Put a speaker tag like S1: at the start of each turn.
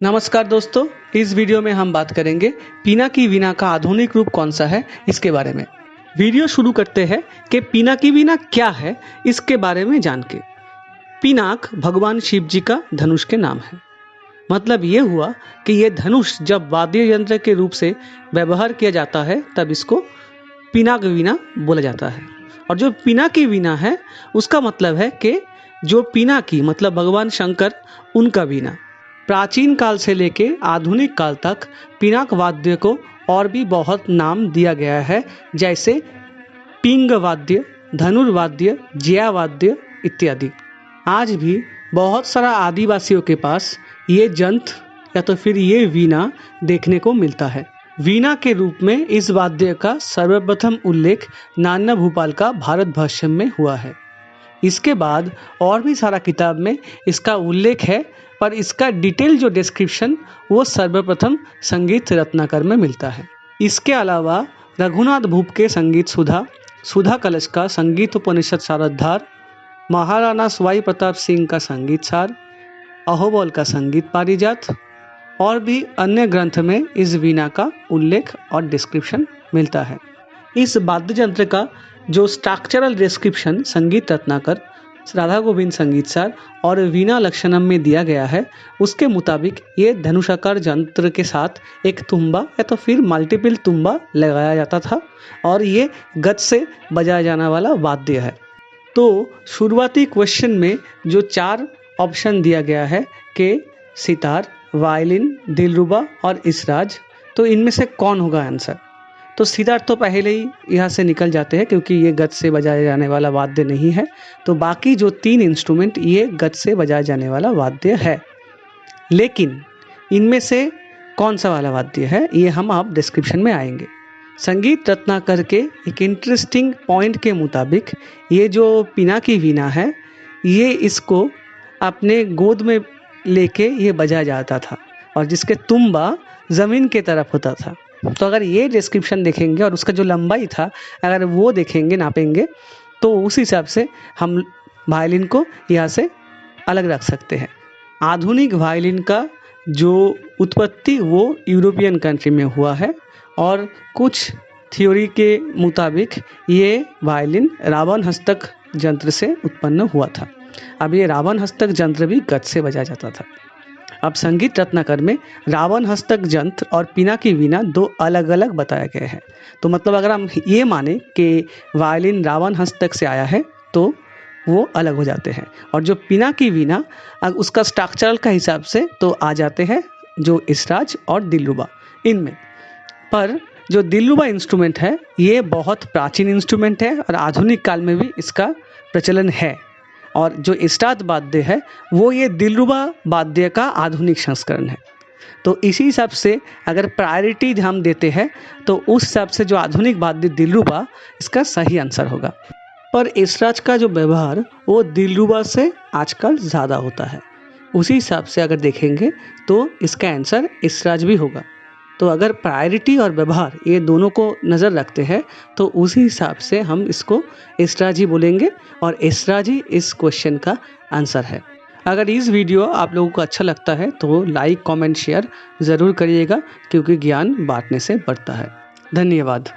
S1: नमस्कार दोस्तों, इस वीडियो में हम बात करेंगे पिनाकी वीणा का आधुनिक रूप कौन सा है इसके बारे में। वीडियो शुरू करते हैं कि पिनाकी वीणा क्या है इसके बारे में जान के। पिनाक भगवान शिव जी का धनुष के नाम है। मतलब ये हुआ कि ये धनुष जब वाद्य यंत्र के रूप से व्यवहार किया जाता है तब इसको पिनाक वीणा बोला जाता है। और जो पिनाकी वीणा है उसका मतलब है कि जो पिनाकी मतलब भगवान शंकर उनका वीणा। प्राचीन काल से लेके आधुनिक काल तक पिनाक वाद्य को और भी बहुत नाम दिया गया है, जैसे पिंग वाद्य, धनुर्वाद्य, जिया वाद्य इत्यादि। आज भी बहुत सारा आदिवासियों के पास ये यंत्र या तो फिर ये वीणा देखने को मिलता है। वीणा के रूप में इस वाद्य का सर्वप्रथम उल्लेख नाना भूपाल का भारत भाष्यम में हुआ है। इसके बाद और भी सारा किताब में इसका उल्लेख है, पर इसका डिटेल जो डिस्क्रिप्शन वो सर्वप्रथम संगीत रत्नाकर में मिलता है। इसके अलावा रघुनाथ भूप के संगीत सुधा, सुधा कलश का संगीत उपनिषद सारोद्धार, महाराणा सवाई प्रताप सिंह का संगीत सार, अहोबल का संगीत पारिजात और भी अन्य ग्रंथ में इस वीणा का उल्लेख और डिस्क्रिप्शन मिलता है। इस वाद्य यंत्र का जो स्ट्रक्चरल डिस्क्रिप्शन संगीत रत्नाकर, राधा गोविंद संगीत सार और वीणा लक्षणम में दिया गया है, उसके मुताबिक ये धनुषाकार यंत्र के साथ एक तुम्बा या तो फिर मल्टीपल तुम्बा लगाया जाता था और ये गज से बजाया जाने वाला वाद्य है। तो शुरुआती क्वेश्चन में जो 4 ऑप्शन दिया गया है कि सितार, वायलिन, दिलरुबा और इसराज, तो इनमें से कौन होगा आंसर? तो सितार तो पहले ही यहाँ से निकल जाते हैं क्योंकि ये गज से बजाया जाने वाला वाद्य नहीं है। तो बाकी जो 3 इंस्ट्रूमेंट ये गज से बजाया जाने वाला वाद्य है। लेकिन इनमें से कौन सा वाला वाद्य है ये हम आप डिस्क्रिप्शन में आएंगे। संगीत रत्नाकर के एक इंटरेस्टिंग पॉइंट के मुताबिक ये जो पिनाकी वीणा है ये इसको अपने गोद में लेके ये बजाया जाता था और जिसके तुम्बा ज़मीन के तरफ होता था। तो अगर ये डिस्क्रिप्शन देखेंगे और उसका जो लंबाई था अगर वो देखेंगे, नापेंगे, तो उस हिसाब से हम वायलिन को यहाँ से अलग रख सकते हैं। आधुनिक वायलिन का जो उत्पत्ति वो यूरोपियन कंट्री में हुआ है और कुछ थ्योरी के मुताबिक ये वायलिन रावण हस्तक यंत्र से उत्पन्न हुआ था। अब ये रावण हस्तक यंत्र भी गज से बजाया जाता था। अब संगीत रत्नाकर में रावण हस्तक यंत्र और पिनाकी वीणा 2 अलग अलग बताए गए हैं। तो मतलब अगर हम ये माने कि वायलिन रावण हस्तक से आया है तो वो अलग हो जाते हैं, और जो पिनाकी वीणा उसका स्ट्रक्चरल का हिसाब से तो आ जाते हैं जो इसराज और दिलरुबा इनमें। पर जो दिलरुबा इंस्ट्रूमेंट है ये बहुत प्राचीन इंस्ट्रूमेंट है और आधुनिक काल में भी इसका प्रचलन है। और जो इसराज वाद्य है वो ये दिलरुबा वाद्य का आधुनिक संस्करण है। तो इसी हिसाब से अगर प्रायोरिटी हम देते हैं तो उस हिसाब से जो आधुनिक वाद्य दिलरुबा इसका सही आंसर होगा। पर इसराज का जो व्यवहार वो दिलरुबा से आजकल ज़्यादा होता है। उसी हिसाब से अगर देखेंगे तो इसका आंसर इसराज भी होगा। तो अगर प्रायोरिटी और व्यवहार ये दोनों को नज़र रखते हैं तो उसी हिसाब से हम इसको इसराज ही बोलेंगे और इसराज ही इस क्वेश्चन का आंसर है। अगर इस वीडियो आप लोगों को अच्छा लगता है तो लाइक, कमेंट, शेयर ज़रूर करिएगा क्योंकि ज्ञान बांटने से बढ़ता है। धन्यवाद।